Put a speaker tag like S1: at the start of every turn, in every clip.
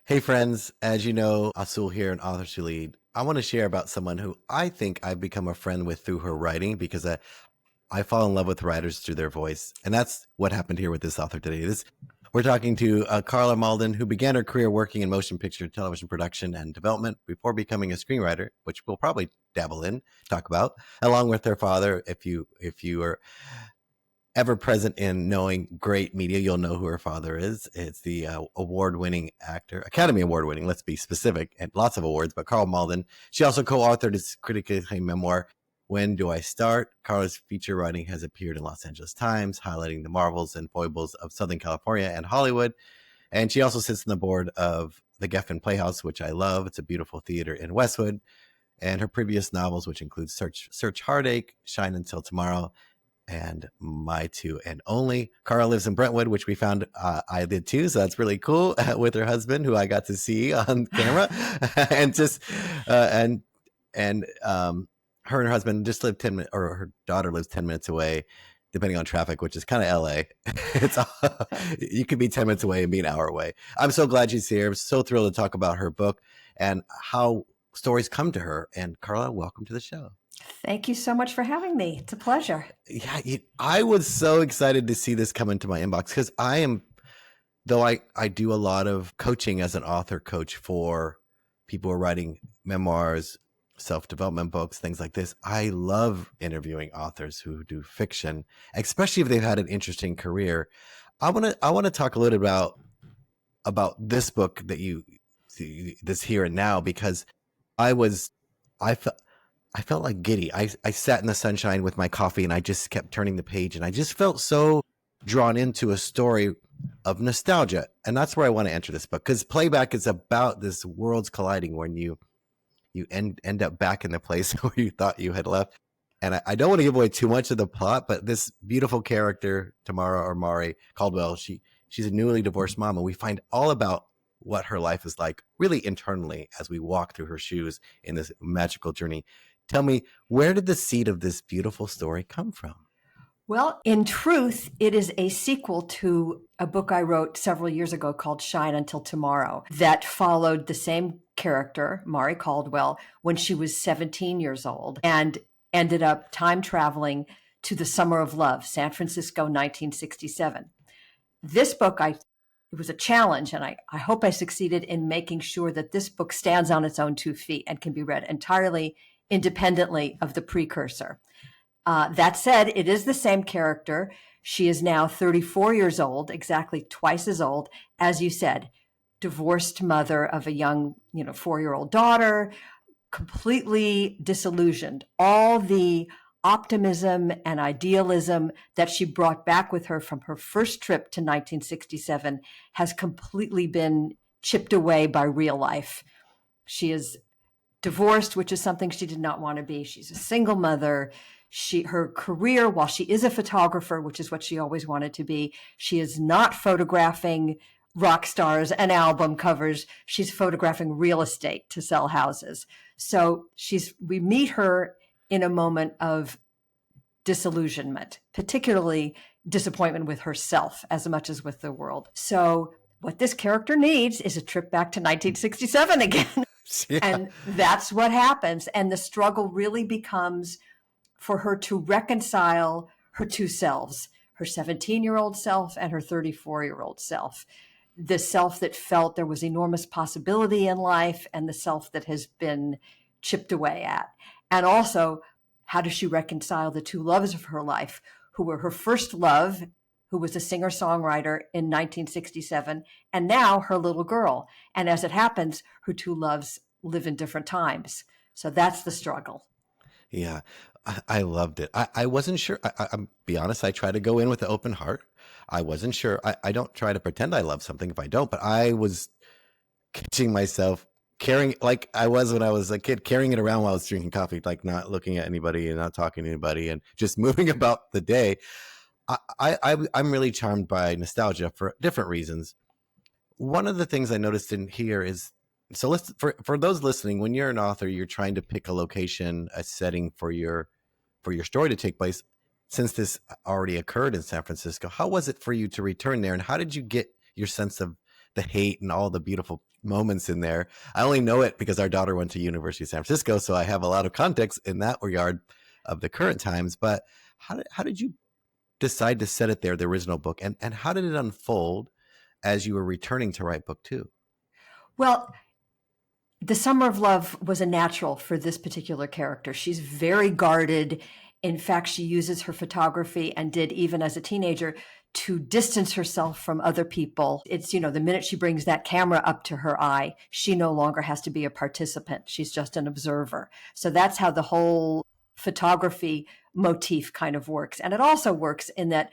S1: Hey friends, as you know, Azul here and Authors Who Lead. I want to share about someone who I think I've become a friend with through her writing because I fall in love with writers through their voice. And that's what happened here with this author today. We're talking to Carla Malden, who began her career working in motion picture, television production, and development before becoming a screenwriter, which we'll probably dabble in, talk about, along with her father. If you are ever present in knowing great media, you'll know who her father is. It's the award-winning actor, Academy Award-winning, let's be specific, and lots of awards, but Karl Malden. She also co-authored his critically acclaimed memoir, When Do I Start? Carla's feature writing has appeared in Los Angeles Times, highlighting the marvels and foibles of Southern California and Hollywood. And she also sits on the board of the Geffen Playhouse, which I love. It's a beautiful theater in Westwood. And her previous novels, which include Search Heartache, Shine Until Tomorrow, and My Two and Only. Carla lives in Brentwood, which we found I did too, so that's really cool, with her husband, who I got to see on camera. And just her and her husband just live 10 minutes, or her daughter lives 10 minutes away, depending on traffic, which is kind of LA. You could be 10 minutes away and be an hour away. I'm so glad she's here. I'm so thrilled to talk about her book and how stories come to her. And Carla, welcome to the show.
S2: Thank you so much for having me. It's a pleasure.
S1: Yeah, I was so excited to see this come into my inbox because I do a lot of coaching as an author coach for people who are writing memoirs, self-development books, things like this. I love interviewing authors who do fiction, especially if they've had an interesting career. I want to talk a little about this book that you see, this Here and Now, because I felt like giddy. I sat in the sunshine with my coffee and I just kept turning the page and I just felt so drawn into a story of nostalgia. And that's where I want to enter this book, because Playback is about this worlds colliding when you end up back in the place where you thought you had left. And I don't want to give away too much of the plot, but this beautiful character, Mari Caldwell, she's a newly divorced mom, and we find all about what her life is like really internally as we walk through her shoes in this magical journey. Tell me, where did the seed of this beautiful story come from?
S2: Well, in truth, it is a sequel to a book I wrote several years ago called Shine Until Tomorrow that followed the same character, Mari Caldwell, when she was 17 years old and ended up time traveling to the Summer of Love, San Francisco, 1967. This book, it was a challenge, and I hope I succeeded in making sure that this book stands on its own 2 feet and can be read entirely independently of the precursor. That said, it is the same character. She is now 34 years old, exactly twice as old, as you said, divorced mother of a young, 4-year-old daughter, completely disillusioned. All the optimism and idealism that she brought back with her from her first trip to 1967 has completely been chipped away by real life. She is divorced, which is something she did not want to be. She's a single mother. Her career, while she is a photographer, which is what she always wanted to be, she is not photographing rock stars and album covers. She's photographing real estate to sell houses. So we meet her in a moment of disillusionment, particularly disappointment with herself as much as with the world. So what this character needs is a trip back to 1967 again. Yeah. And that's what happens. And the struggle really becomes for her to reconcile her two selves, her 17-year-old self and her 34-year-old self. The self that felt there was enormous possibility in life and the self that has been chipped away at. And also, how does she reconcile the two loves of her life, who were her first love, who was a singer-songwriter in 1967, and now her little girl. And as it happens, her two loves live in different times. So that's the struggle.
S1: Yeah, I loved it. I wasn't sure. I'll be honest, I try to go in with an open heart. I wasn't sure. I don't try to pretend I love something if I don't, but I was catching myself carrying, like I was when I was a kid, carrying it around while I was drinking coffee, like not looking at anybody and not talking to anybody and just moving about the day. I'm really charmed by nostalgia for different reasons. One of the things I noticed in here is, so for those listening, when you're an author, you're trying to pick a location, a setting for your story to take place. Since this already occurred in San Francisco, how was it for you to return there, and how did you get your sense of the hate and all the beautiful moments in there. I only know it because our daughter went to University of San Francisco, so I have a lot of context in that regard of the current times. But how did you decide to set it there, the original book, and how did it unfold as you were returning to write book two?
S2: Well, The Summer of Love was a natural for this particular character. She's very guarded. In fact, she uses her photography, and did even as a teenager, to distance herself from other people. It's, the minute she brings that camera up to her eye, she no longer has to be a participant. She's just an observer. So that's how the whole photography motif kind of works. And it also works in that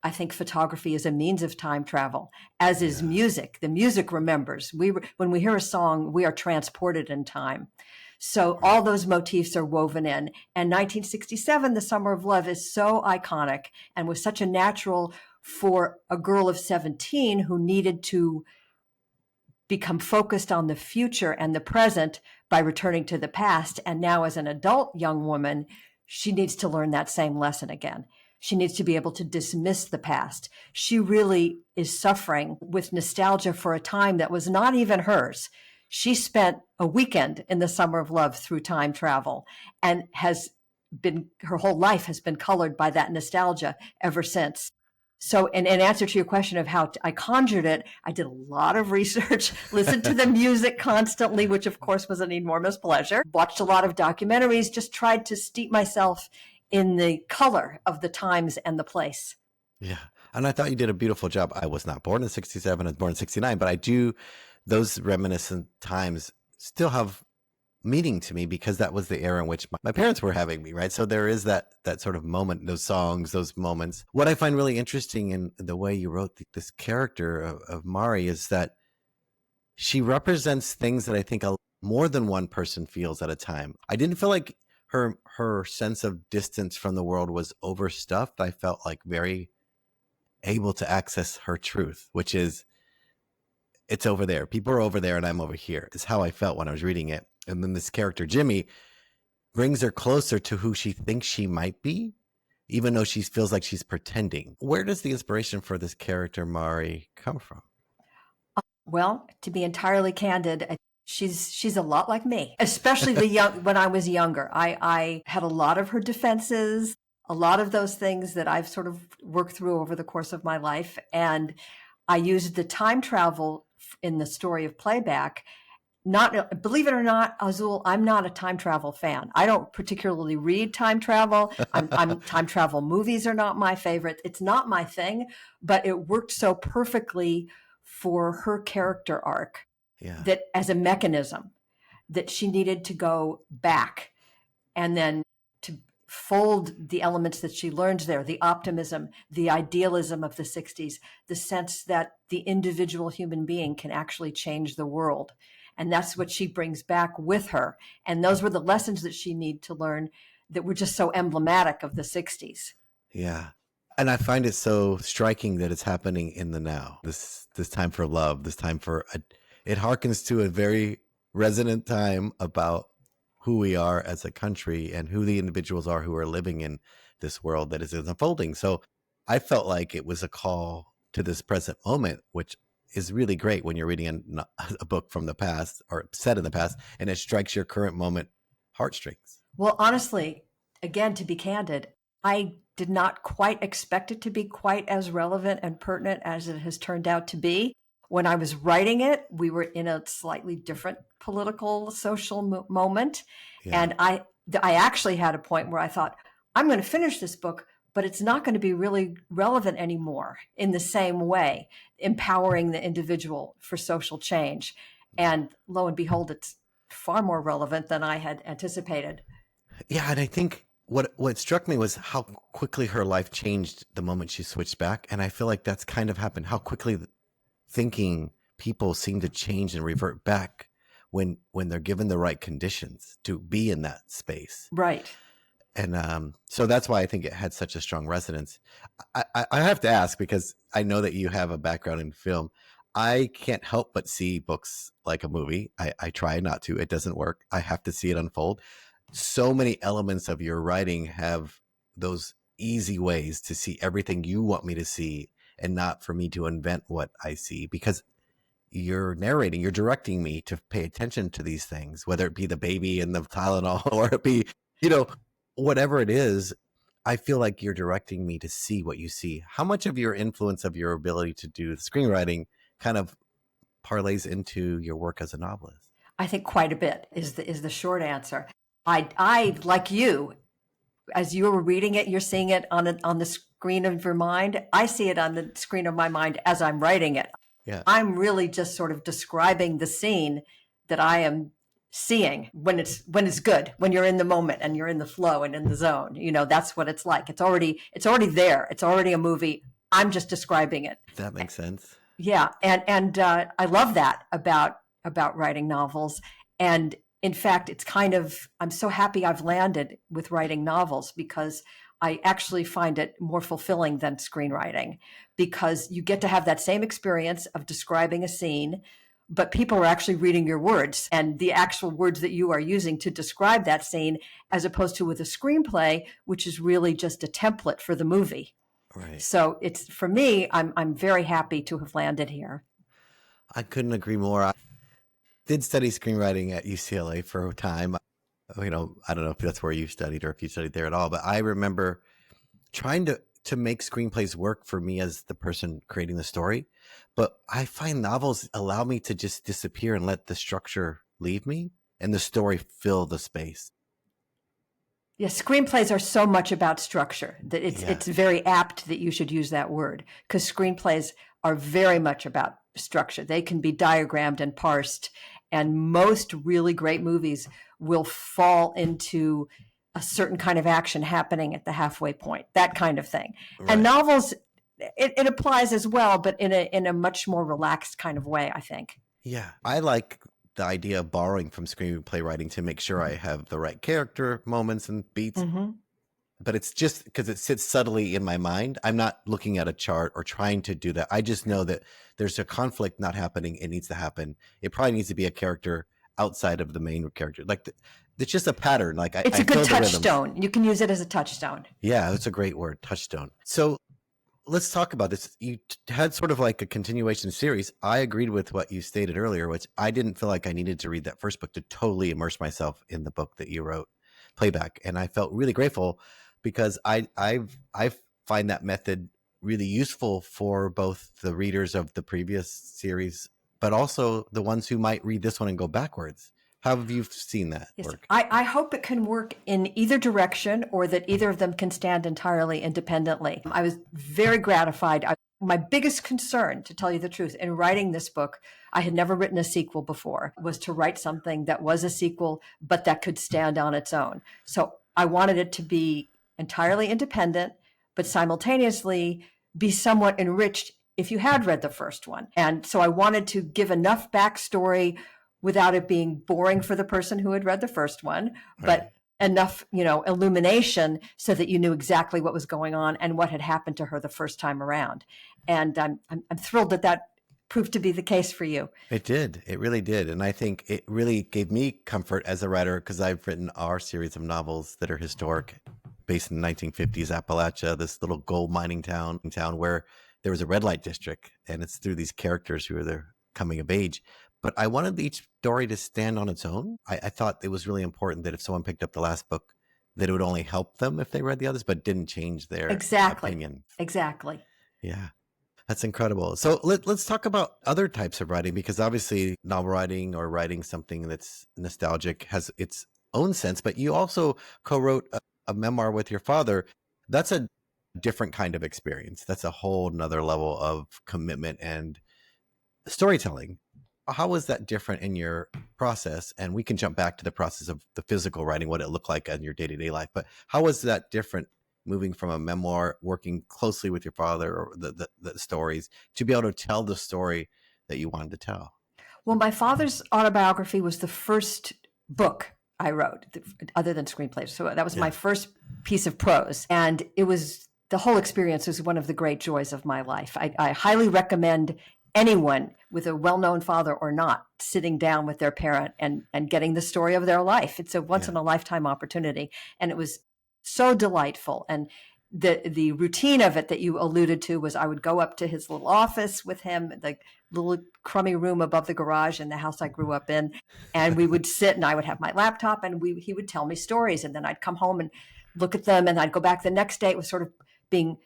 S2: I think photography is a means of time travel, as is music. The music remembers. When we hear a song, we are transported in time. So all those motifs are woven in. And 1967, The Summer of Love, is so iconic and was such a natural for a girl of 17 who needed to become focused on the future and the present by returning to the past. And now as an adult young woman, she needs to learn that same lesson again. She needs to be able to dismiss the past. She really is suffering with nostalgia for a time that was not even hers. She spent a weekend in The Summer of Love through time travel, and her whole life has been colored by that nostalgia ever since. So in answer to your question of how I conjured it, I did a lot of research, listened to the music constantly, which of course was an enormous pleasure, watched a lot of documentaries, just tried to steep myself in the color of the times and the place.
S1: Yeah. And I thought you did a beautiful job. I was not born in 67, I was born in 69, but those reminiscent times still have meaning to me because that was the era in which my parents were having me, right? So there is that sort of moment, those songs, those moments. What I find really interesting in the way you wrote this character of Mari is that she represents things that I think more than one person feels at a time. I didn't feel like her sense of distance from the world was overstuffed. I felt like very able to access her truth, which is, it's over there. People are over there and I'm over here, is how I felt when I was reading it. And then this character, Jimmy, brings her closer to who she thinks she might be, even though she feels like she's pretending. Where does the inspiration for this character, Mari, come from?
S2: Well, to be entirely candid, she's a lot like me, especially when I was younger. I had a lot of her defenses, a lot of those things that I've sort of worked through over the course of my life. And I used the time travel in the story of Playback. Not, believe it or not, Azul, I'm not a time travel fan. I don't particularly read time travel. Time travel movies are not my favorite. It's not my thing, but it worked so perfectly for her character arc.
S1: Yeah.
S2: That as a mechanism, that she needed to go back and then to fold the elements that she learned there, the optimism, the idealism of the 60s, the sense that the individual human being can actually change the world. And that's what she brings back with her. And those were the lessons that she needed to learn that were just so emblematic of the 60s.
S1: Yeah. And I find it so striking that it's happening in the now, this time for love, this time for it harkens to a very resonant time about who we are as a country and who the individuals are who are living in this world that is unfolding. So I felt like it was a call to this present moment, which is really great when you're reading a book from the past or set in the past, and it strikes your current moment heartstrings.
S2: Well, honestly, again, to be candid, I did not quite expect it to be quite as relevant and pertinent as it has turned out to be. When I was writing it, we were in a slightly different political, social moment. Yeah. And I actually had a point where I thought, I'm going to finish this book, but it's not going to be really relevant anymore in the same way, empowering the individual for social change. And lo and behold, it's far more relevant than I had anticipated.
S1: Yeah, and I think what struck me was how quickly her life changed the moment she switched back. And I feel like that's kind of happened, how quickly thinking people seem to change and revert back when they're given the right conditions to be in that space.
S2: Right.
S1: And so that's why I think it had such a strong resonance. I have to ask, because I know that you have a background in film. I can't help but see books like a movie. I try not to. It doesn't work. I have to see it unfold. So many elements of your writing have those easy ways to see everything you want me to see and not for me to invent what I see, because you're narrating, you're directing me to pay attention to these things, whether it be the baby and the Tylenol or it be, you know, whatever it is. I feel like you're directing me to see what you see. How much of your influence of your ability to do screenwriting kind of parlays into your work as a novelist?
S2: I think quite a bit is the short answer. I like you, as you were reading it, you're seeing it on the screen of your mind. I see it on the screen of my mind as I'm writing it.
S1: Yeah.
S2: I'm really just sort of describing the scene that I am seeing when it's good, when you're in the moment and you're in the flow and in the zone. You know, that's what it's like. It's already there. It's already a movie. I'm just describing it.
S1: That makes sense.
S2: Yeah, and I love that about writing novels. And in fact, it's kind of, I'm so happy I've landed with writing novels, because I actually find it more fulfilling than screenwriting, because you get to have that same experience of describing a scene, but people are actually reading your words and the actual words that you are using to describe that scene, as opposed to with a screenplay, which is really just a template for the movie.
S1: Right.
S2: So it's, for me, I'm very happy to have landed here.
S1: I couldn't agree more. I did study screenwriting at UCLA for a time. You know, I don't know if that's where you studied or if you studied there at all, but I remember trying to make screenplays work for me as the person creating the story. But I find novels allow me to just disappear and let the structure leave me and the story fill the space.
S2: Yeah, screenplays are so much about structure that it's very apt that you should use that word, because screenplays are very much about structure. They can be diagrammed and parsed, and most really great movies will fall into a certain kind of action happening at the halfway point, that kind of thing. Right. And novels, it applies as well, but in a much more relaxed kind of way, I think.
S1: Yeah, I like the idea of borrowing from screenplay writing to make sure I have the right character moments and beats. Mm-hmm. But it's just because it sits subtly in my mind. I'm not looking at a chart or trying to do that. I just know that there's a conflict not happening. It needs to happen. It probably needs to be a character outside of the main character. Like it's just a pattern. Like
S2: it's a good touchstone. You can use it as a touchstone.
S1: Yeah, that's a great word, touchstone. So let's talk about this. You had sort of like a continuation series. I agreed with what you stated earlier, which I didn't feel like I needed to read that first book to totally immerse myself in the book that you wrote, Playback. And I felt really grateful because I find that method really useful for both the readers of the previous series, but also the ones who might read this one and go backwards. How have you seen that work?
S2: I hope it can work in either direction, or that either of them can stand entirely independently. I was very gratified. My biggest concern, to tell you the truth, in writing this book, I had never written a sequel before, was to write something that was a sequel, but that could stand on its own. So I wanted it to be entirely independent, but simultaneously be somewhat enriched if you had read the first one. And so I wanted to give enough backstory without it being boring for the person who had read the first one, but enough, illumination so that you knew exactly what was going on and what had happened to her the first time around. And I'm thrilled that proved to be the case for you.
S1: It did. It really did. And I think it really gave me comfort as a writer, because I've written our series of novels that are historic, based in the 1950s Appalachia, this little gold mining town where there was a red light district, and it's through these characters who are there coming of age. But I wanted each story to stand on its own. I thought it was really important that if someone picked up the last book, that it would only help them if they read the others, but didn't change their opinion.
S2: Exactly.
S1: Yeah, that's incredible. So let's talk about other types of writing, because obviously novel writing or writing something that's nostalgic has its own sense, but you also co-wrote a memoir with your father. That's a different kind of experience. That's a whole nother level of commitment and storytelling. How was that different in your process? And we can jump back to the process of the physical writing, what it looked like in your day-to-day life. But how was that different, moving from a memoir, working closely with your father or the stories, to be able to tell the story that you wanted to tell?
S2: Well, my father's autobiography was the first book I wrote, other than screenplays. So that was my first piece of prose. And it was, the whole experience was one of the great joys of my life. I highly recommend anyone, with a well-known father or not, sitting down with their parent and getting the story of their life. It's a once in a lifetime opportunity. And it was so delightful. And the routine of it that you alluded to was I would go up to his little office with him, the little crummy room above the garage in the house I grew up in. And we would sit and I would have my laptop and he would tell me stories. And then I'd come home and look at them and I'd go back the next day. It was sort of being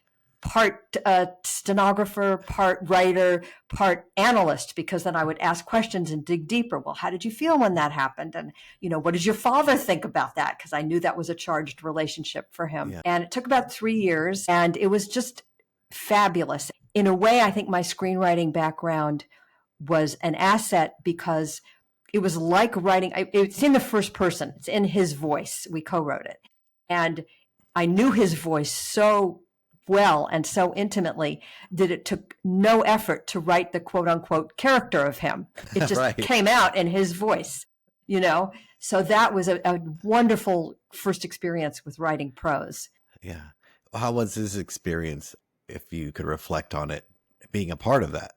S2: part stenographer, part writer, part analyst, because then I would ask questions and dig deeper. Well, how did you feel when that happened? And, what did your father think about that? Because I knew that was a charged relationship for him. Yeah. And it took about 3 years and it was just fabulous. In a way, I think my screenwriting background was an asset because it was like writing. It's in the first person. It's in his voice. We co-wrote it. And I knew his voice so well and so intimately that it took no effort to write the quote unquote character of him. It just
S1: right.
S2: came out in his voice, So that was a wonderful first experience with writing prose.
S1: Yeah. How was his experience, if you could reflect on it, being a part of that?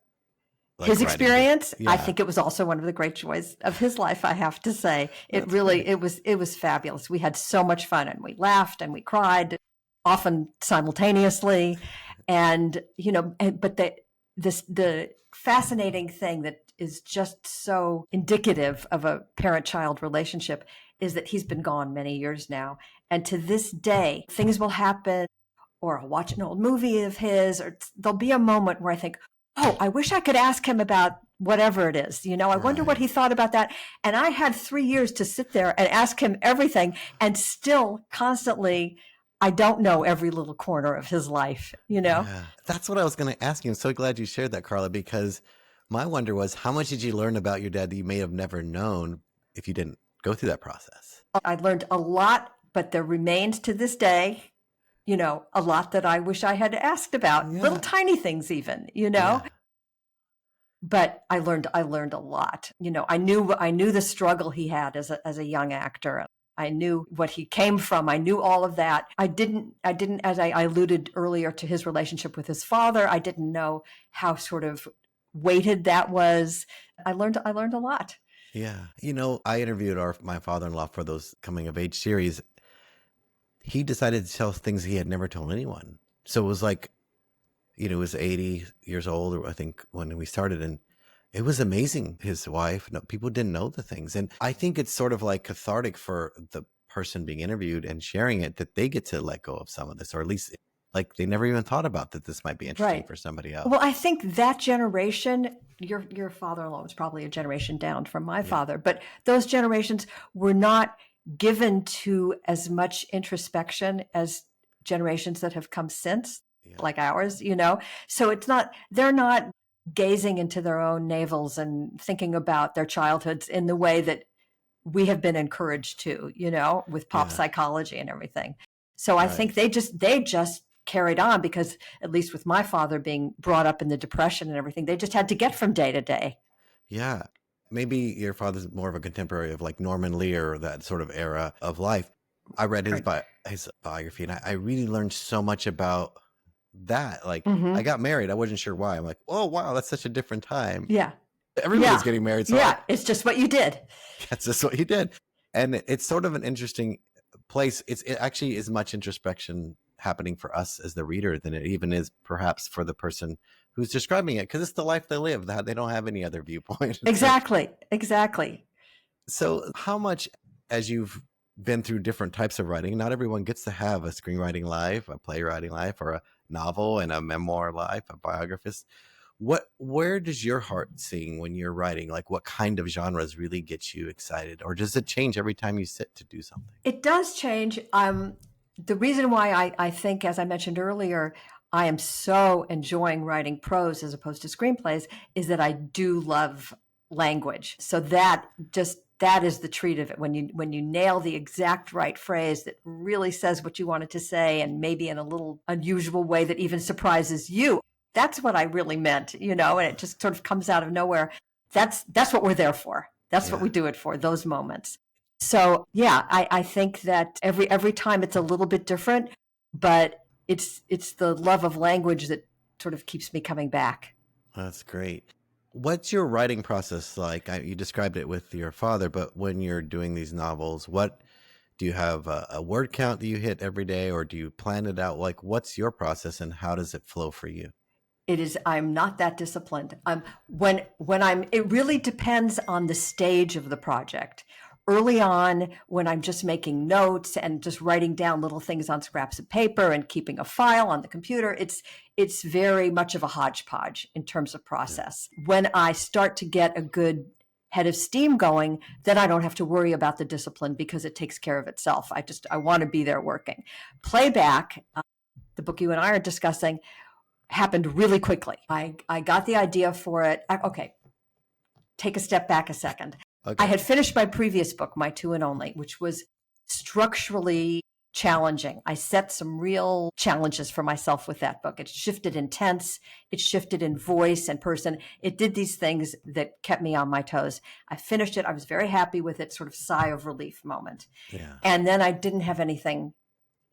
S2: Like his experience, yeah. I think it was also one of the great joys of his life, I have to say. It was fabulous. We had so much fun and we laughed and we cried, often simultaneously. And, but the fascinating thing that is just so indicative of a parent-child relationship is that he's been gone many years now. And to this day, things will happen, or I'll watch an old movie of his, or there'll be a moment where I think, oh, I wish I could ask him about whatever it is. I wonder what he thought about that. And I had 3 years to sit there and ask him everything. And still constantly, I don't know every little corner of his life,
S1: Yeah. That's what I was going to ask you. I'm so glad you shared that, Carla, because my wonder was, how much did you learn about your dad that you may have never known if you didn't go through that process?
S2: I learned a lot, but there remains to this day, a lot that I wish I had asked about, little tiny things even, Yeah. But I learned a lot. I knew the struggle he had as a young actor. I knew what he came from. I knew all of that. I didn't, as I alluded earlier to his relationship with his father, I didn't know how sort of weighted that was. I learned a lot.
S1: Yeah. I interviewed my father-in-law for those coming of age series. He decided to tell things he had never told anyone. So it was like, he was 80 years old, I think, when we started. And it was amazing. His wife, people didn't know the things. And I think it's sort of like cathartic for the person being interviewed and sharing it, that they get to let go of some of this, or at least like they never even thought about that this might be interesting for somebody else.
S2: Well, I think that generation, your father-in-law was probably a generation down from my father, but those generations were not given to as much introspection as generations that have come since, like ours, So they're not gazing into their own navels and thinking about their childhoods in the way that we have been encouraged to, with pop psychology and everything. So I think they just carried on, because at least with my father being brought up in the Depression and everything, they just had to get from day to day.
S1: Yeah. Maybe your father's more of a contemporary of like Norman Lear, or that sort of era of life. I read his biography, and I really learned so much about that. Like, I got married. I wasn't sure why. I'm like, oh, wow, that's such a different time.
S2: Yeah.
S1: Everybody's getting married. So
S2: it's just what you did.
S1: That's just what you did. And it's sort of an interesting place. It actually is much introspection happening for us as the reader than it even is perhaps for the person who's describing it, because it's the life they live. That they don't have any other viewpoint.
S2: Exactly.
S1: So how much, as you've been through different types of writing, not everyone gets to have a screenwriting life, a playwriting life, or a novel and a memoir life, a biographist. Where does your heart sing when you're writing? Like, what kind of genres really get you excited, or does it change every time you sit to do something?
S2: It does change. The reason why I think, as I mentioned earlier, I am so enjoying writing prose as opposed to screenplays is that I do love language. So that is the treat of it. When you nail the exact right phrase that really says what you wanted to say, and maybe in a little unusual way that even surprises you. That's what I really meant, and it just sort of comes out of nowhere. That's what we're there for. That's what we do it for, those moments. So I think that every time it's a little bit different, but it's the love of language that sort of keeps me coming back.
S1: That's great. What's your writing process like? You described it with your father, but when you're doing these novels, what Do you have a word count that you hit every day, or do you plan it out? Like, what's your process and how does it flow for you?
S2: It is, I'm not that disciplined. It really depends on the stage of the project. Early on, when I'm just making notes and just writing down little things on scraps of paper and keeping a file on the computer, it's very much of a hodgepodge in terms of process. Yeah. When I start to get a good head of steam going, then I don't have to worry about the discipline because it takes care of itself. I want to be there working. Playback, the book you and I are discussing, happened really quickly. I got the idea for it. Okay, take a step back a second. Okay. I had finished my previous book, My Two and Only, which was structurally challenging. I set some real challenges for myself with that book. It shifted in tense, it shifted in voice and person. It did these things that kept me on my toes. I finished it. I was very happy with it, sort of sigh of relief moment. Yeah. And then I didn't have anything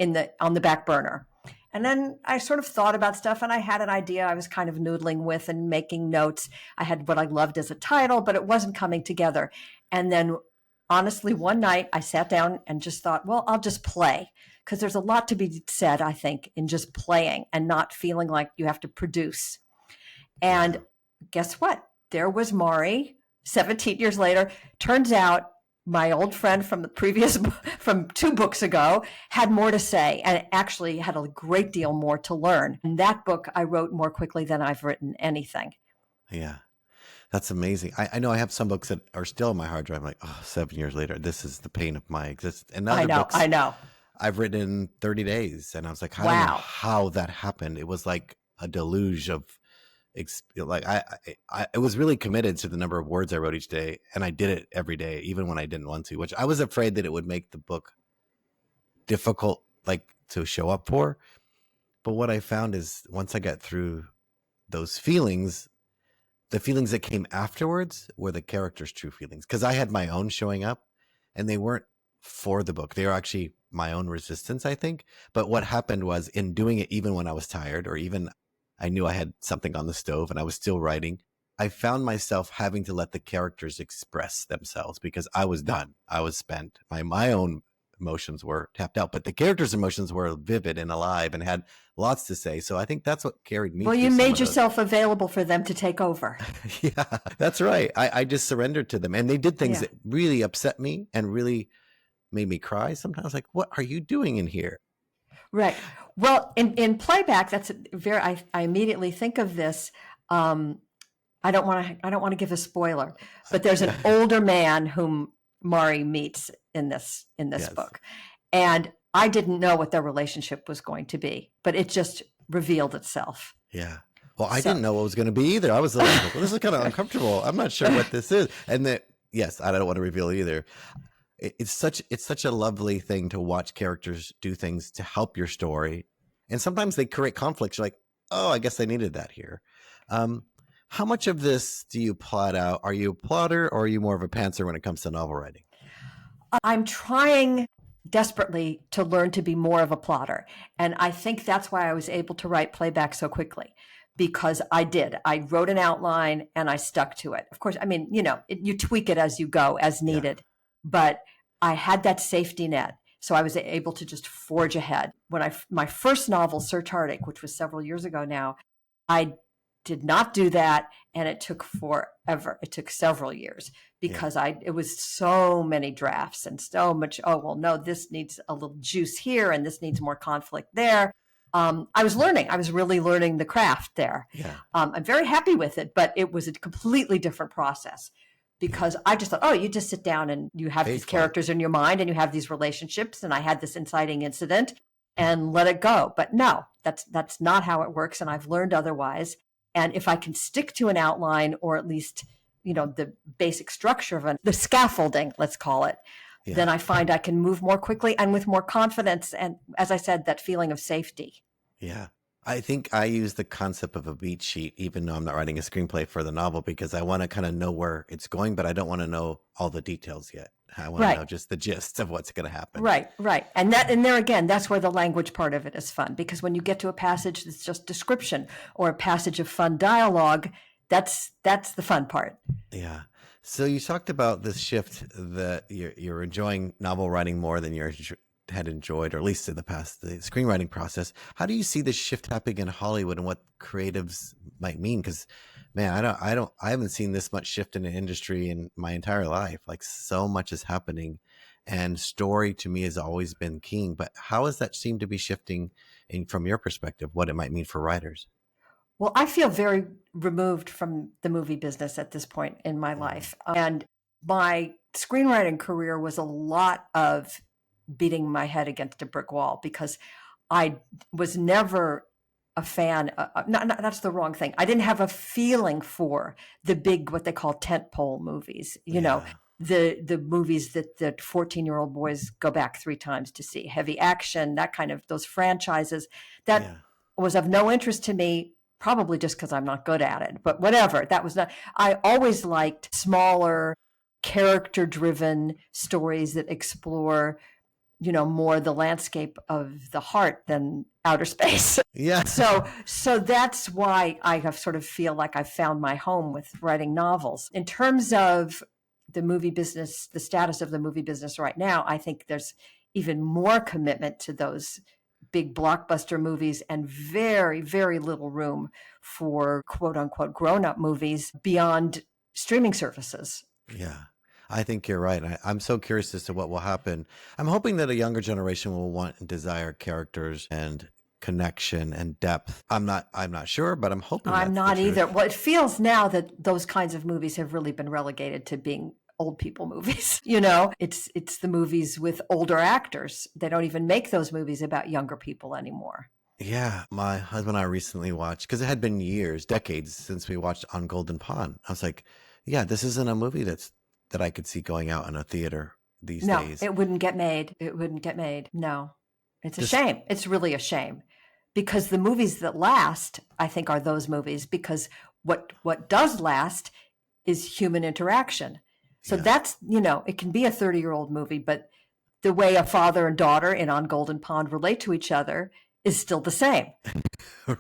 S2: on the back burner. And then I sort of thought about stuff and I had an idea I was kind of noodling with and making notes. I had what I loved as a title, but it wasn't coming together. And then honestly, one night I sat down and just thought, well, I'll just play, because there's a lot to be said, I think, in just playing and not feeling like you have to produce. And guess what? There was Mari 17 years later. Turns out my old friend from from 2 books ago had more to say and actually had a great deal more to learn. And that book I wrote more quickly than I've written anything.
S1: Yeah. That's amazing. I know I have some books that are still on my hard drive. I'm like, 7 years later, this is the pain of my existence. And other books
S2: I know.
S1: I've written in 30 days. And I was like, I don't know how that happened. It was like a deluge of, like, I was really committed to the number of words I wrote each day. And I did it every day, even when I didn't want to, which I was afraid that it would make the book difficult, like, to show up for. But what I found is once I got through those feelings, the feelings that came afterwards were the characters' true feelings. Because I had my own showing up and they weren't for the book. They were actually my own resistance, I think. But what happened was, in doing it, even when I was tired, or even I knew I had something on the stove and I was still writing, I found myself having to let the characters express themselves because I was done. I was spent. My own emotions were tapped out, but the characters' emotions were vivid and alive and had lots to say. So I think that's what carried me.
S2: Well, you made yourself available for them to take over.
S1: Yeah, that's right. I just surrendered to them, and they did things that really upset me and really made me cry sometimes. Like, what are you doing in here?
S2: Right. Well, in Playback, that's I immediately think of this. I don't want to give a spoiler, but there's an older man whom Mari meets in this book. And I didn't know what their relationship was going to be, but it just revealed itself.
S1: Yeah. Well, I didn't know what it was going to be either. I was like, well, this is kind of uncomfortable. I'm not sure what this is. And then, yes, I don't want to reveal it either. It's such a lovely thing to watch characters do things to help your story. And sometimes they create conflicts. You're like, oh, I guess I needed that here. How much of this do you plot out? Are you a plotter, or are you more of a pantser when it comes to novel writing?
S2: I'm trying desperately to learn to be more of a plotter. And I think that's why I was able to write Playback so quickly, because I did. I wrote an outline and I stuck to it. Of course, I mean, you tweak it as you go, as needed. Yeah. But I had that safety net. So I was able to just forge ahead. When my first novel, Search Heartache, which was several years ago now, I did not do that, and it took forever. It took several years because it was so many drafts and so much. Oh, well, no, this needs a little juice here, and this needs more conflict there. I was learning. I was really learning the craft there. Yeah. I'm very happy with it, but it was a completely different process because I just thought, oh, you just sit down and you have these characters in your mind and you have these relationships, and I had this inciting incident and let it go. But no, that's not how it works, and I've learned otherwise. And if I can stick to an outline, or at least, the basic structure of the scaffolding, let's call it, then I find I can move more quickly and with more confidence. And as I said, that feeling of safety. Yeah.
S1: I think I use the concept of a beat sheet, even though I'm not writing a screenplay for the novel, because I want to kind of know where it's going, but I don't want to know all the details yet. I want to know just the gist of what's going to happen.
S2: Right. And there again, that's where the language part of it is fun, because when you get to a passage that's just description or a passage of fun dialogue, that's the fun part.
S1: Yeah. So you talked about this shift that you're enjoying novel writing more than you had enjoyed, or at least in the past, the screenwriting process. How do you see this shift happening in Hollywood and what creatives might mean? Because, man, I haven't seen this much shift in the industry in my entire life. Like, so much is happening, and story to me has always been king. But how has that seemed to be shifting from your perspective? What it might mean for writers?
S2: Well, I feel very removed from the movie business at this point in my
S1: Mm,
S2: life. And my screenwriting career was a lot of beating my head against a brick wall because I was never a fan. That's the wrong thing. I didn't have a feeling for the big, what they call tentpole movies,
S1: yeah,
S2: the movies that 14-year-old boys go back 3 times to see, heavy action, that kind of, those franchises. That
S1: yeah,
S2: was of no interest to me, probably just because I'm not good at it, but whatever. That was not, I always liked smaller, character driven stories that explore, more the landscape of the heart than outer space.
S1: yeah.
S2: So that's why I have sort of feel like I've found my home with writing novels. In terms of the movie business, the status of the movie business right now, I think there's even more commitment to those big blockbuster movies and very, very little room for quote unquote grown up movies beyond streaming services.
S1: Yeah, I think you're right. I'm so curious as to what will happen. I'm hoping that a younger generation will want and desire characters and connection and depth. I'm not sure, but I'm hoping
S2: I'm
S1: that's the
S2: not either.
S1: truth.
S2: Well, it feels now that those kinds of movies have really been relegated to being old people movies. It's the movies with older actors. They don't even make those movies about younger people anymore.
S1: Yeah, my husband and I recently watched, because it had been years, decades since we watched On Golden Pond. I was like, yeah, this isn't a movie that I could see going out in a theater these
S2: No,
S1: days.
S2: it wouldn't get made. It wouldn't get made. No. It's a
S1: Just
S2: shame. It's really a shame because the movies that last, I think, are those movies because what does last is human interaction. So
S1: yeah.
S2: that's, it can be a 30-year-old movie, but the way a father and daughter in On Golden Pond relate to each other is still the same.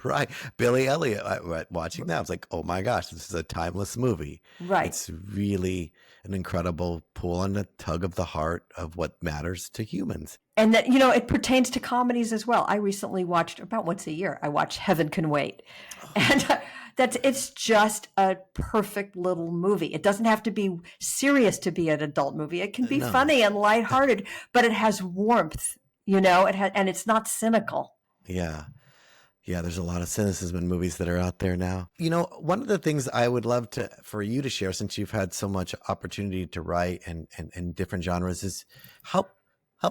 S1: Right. Billy Elliot, watching that, I was like, oh my gosh, this is a timeless movie.
S2: Right.
S1: It's really an incredible pull on the tug of the heart of what matters to humans.
S2: And that, it pertains to comedies as well. I recently watched, about once a year, I watch Heaven Can Wait. And it's just a perfect little movie. It doesn't have to be serious to be an adult movie. It can be
S1: No.
S2: funny and lighthearted, but it has warmth, and it's not cynical.
S1: Yeah. Yeah, there's a lot of cynicism in movies that are out there now. One of the things I would love for you to share, since you've had so much opportunity to write and different genres, is help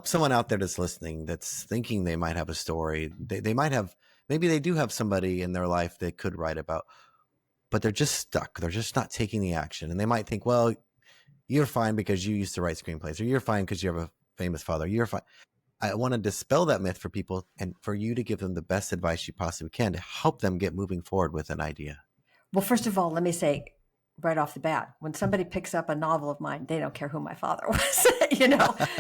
S1: someone out there that's listening, that's thinking they might have a story. They might have, maybe they do have somebody in their life they could write about, but they're just stuck. They're just not taking the action. And they might think, well, you're fine because you used to write screenplays, or you're fine because you have a famous father. You're fine. I want to dispel that myth for people and for you to give them the best advice you possibly can to help them get moving forward with an idea.
S2: Well, first of all, let me say right off the bat, when somebody picks up a novel of mine, they don't care who my father was,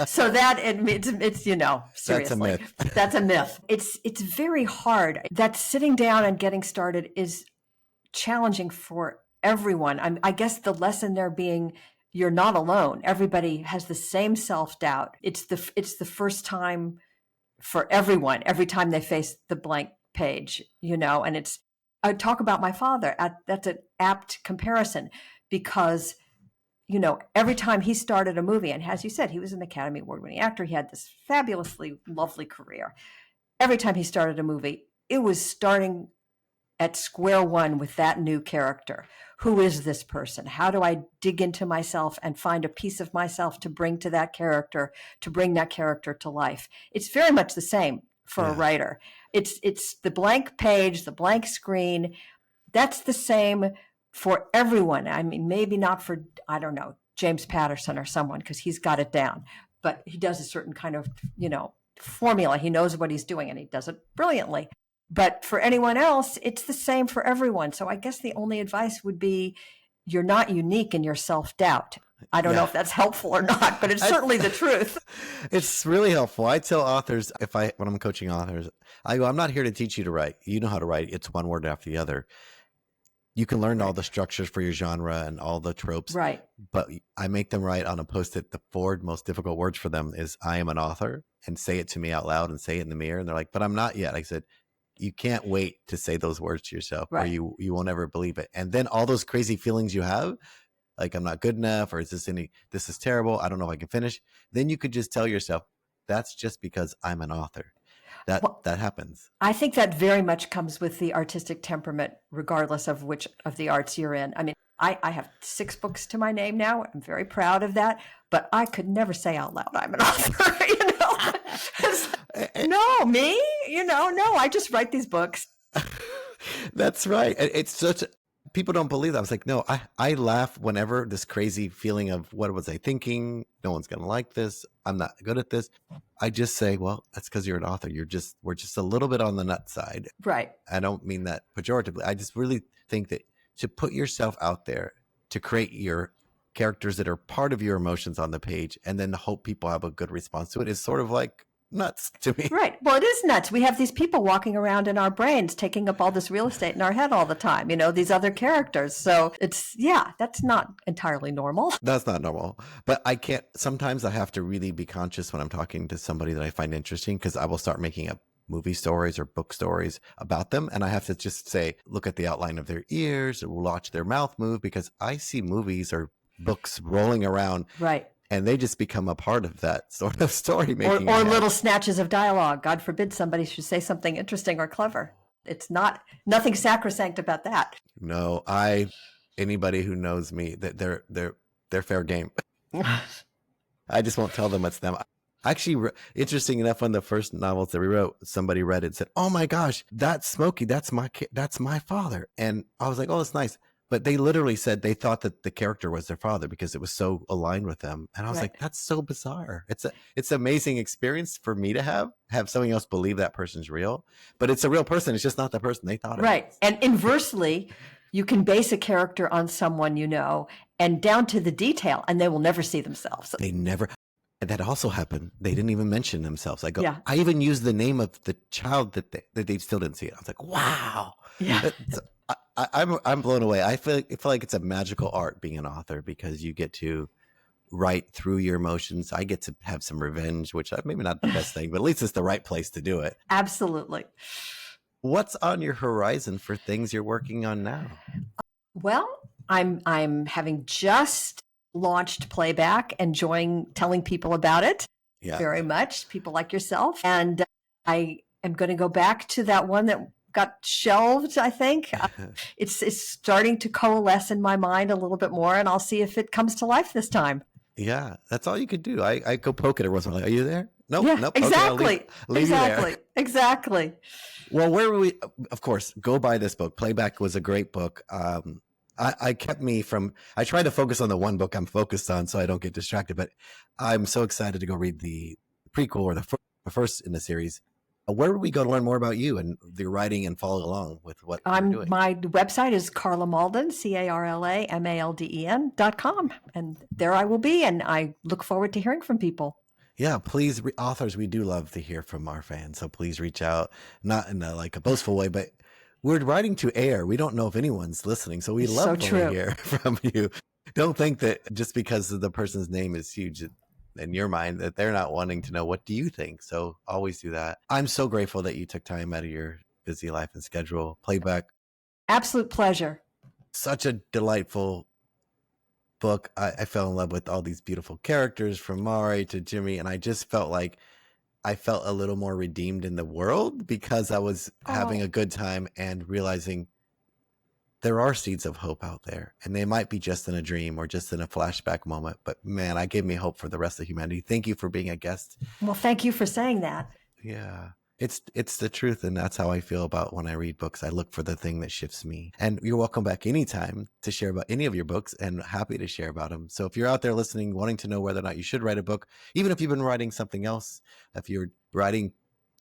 S2: So that it's seriously.
S1: That's a myth.
S2: That's a myth. It's very hard. That sitting down and getting started is challenging for everyone. I guess the lesson there being you're not alone. Everybody has the same self-doubt. It's the first time for everyone, every time they face the blank page, and I talk about my father. That's an apt comparison because, every time he started a movie, and as you said, he was an Academy Award-winning actor. He had this fabulously lovely career. Every time he started a movie, it was starting at square one with that new character. Who is this person? How do I dig into myself and find a piece of myself to bring to that character, to bring that character to life? It's very much the same for a writer. It's the blank page, the blank screen. That's the same for everyone. I mean, maybe not for, I don't know, James Patterson or someone, because he's got it down, but he does a certain kind of, formula. He knows what he's doing and he does it brilliantly. But for anyone else, it's the same for everyone. So I guess the only advice would be you're not unique in your self-doubt. I don't know if that's helpful or not, but it's certainly the truth.
S1: It's really helpful. I tell authors, when I'm coaching authors, I go, I'm not here to teach you to write. You know how to write. It's one word after the other. You can learn all the structures for your genre and all the tropes,
S2: Right.
S1: but I make them write on a post-it. The four most difficult words for them is I am an author, and say it to me out loud and say it in the mirror. And they're like, but I'm not yet. I said, you can't wait to say those words to yourself or
S2: Right.
S1: you won't ever believe it. And then all those crazy feelings you have, like I'm not good enough, or this is terrible, I don't know if I can finish. Then you could just tell yourself, that's just because I'm an author. That happens.
S2: I think that very much comes with the artistic temperament, regardless of which of the arts you're in. I mean, I have 6 books to my name now. I'm very proud of that, but I could never say out loud I'm an author. No, me, no, I just write these books.
S1: That's right. It's such people don't believe that. I was like, no, I laugh whenever this crazy feeling of what was I thinking? No one's going to like this. I'm not good at this. I just say, well, that's because you're an author. We're just a little bit on the nut side.
S2: Right.
S1: I don't mean that pejoratively. I just really think that to put yourself out there, to create your characters that are part of your emotions on the page, and then hope people have a good response to it is sort of like nuts to me.
S2: Right. Well, it is nuts. We have these people walking around in our brains, taking up all this real estate in our head all the time, these other characters. So that's not entirely normal.
S1: That's not normal. But sometimes I have to really be conscious when I'm talking to somebody that I find interesting, because I will start making up movie stories or book stories about them. And I have to just say, look at the outline of their ears, or watch their mouth move, because I see movies or books rolling around.
S2: Right.
S1: And they just become a part of that sort of story making.
S2: Or little snatches of dialogue. God forbid somebody should say something interesting or clever. It's nothing sacrosanct about that.
S1: No, anybody who knows me, that they're fair game. I just won't tell them it's them. Actually, interesting enough, one of the first novels that we wrote, somebody read it and said, "Oh my gosh, that's Smokey. That's my father." And I was like, "Oh, that's nice." But they literally said they thought that the character was their father because it was so aligned with them. And I was like, that's so bizarre. It's an amazing experience for me to have somebody else believe that person's real, but it's a real person. It's just not the person they thought it was.
S2: Right. And inversely, you can base a character on someone and down to the detail, and they will never see themselves.
S1: They never. That also happened. They didn't even mention themselves. I go,
S2: yeah.
S1: I even used the name of the child that they still didn't see it. I was like, wow.
S2: Yeah.
S1: I'm blown away. I feel like it's a magical art being an author, because you get to write through your emotions. I get to have some revenge, which maybe not the best thing, but at least it's the right place to do it.
S2: Absolutely.
S1: What's on your horizon for things you're working on now?
S2: Well, I'm having just launched Playback, enjoying telling people about it very much, people like yourself. And I am going to go back to that one that got shelved, I think. It's starting to coalesce in my mind a little bit more, and I'll see if it comes to life this time.
S1: Yeah, that's all you could do. I go poke it every once in a while. Are you there? Nope.
S2: Yeah,
S1: nope.
S2: exactly.
S1: Okay, leave you there.
S2: Exactly.
S1: Well, where were we? Of course, go buy this book. Playback was a great book. I try to focus on the one book I'm focused on so I don't get distracted, but I'm so excited to go read the prequel, or the first in the series. Where would we go to learn more about you and your writing and follow along with what you're doing?
S2: My website is Carla Malden, CarlaMalden.com. And there I will be. And I look forward to hearing from people.
S1: Yeah, please, authors, we do love to hear from our fans. So please reach out, not in a boastful way, but we're writing to air. We don't know if anyone's listening. So we love to hear from you. Don't think that just because the person's name is huge in your mind that they're not wanting to know, what do you think? So always do that. I'm so grateful that you took time out of your busy life and schedule. Playback.
S2: Absolute pleasure.
S1: Such a delightful book. I fell in love with all these beautiful characters, from Mari to Jimmy, and I just felt like I felt a little more redeemed in the world because I was having a good time and realizing there are seeds of hope out there, and they might be just in a dream or just in a flashback moment. But man, it gave me hope for the rest of humanity. Thank you for being a guest.
S2: Well, thank you for saying that.
S1: Yeah, it's the truth. And that's how I feel about when I read books. I look for the thing that shifts me. And you're welcome back anytime to share about any of your books, and happy to share about them. So if you're out there listening, wanting to know whether or not you should write a book, even if you've been writing something else, if you're writing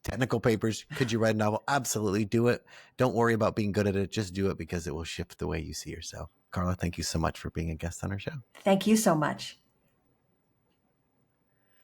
S1: technical papers, could you write a novel? Absolutely, do it. Don't worry about being good at it. Just do it, because it will shift the way you see yourself. Carla, thank you so much for being a guest on our show.
S2: Thank you so much.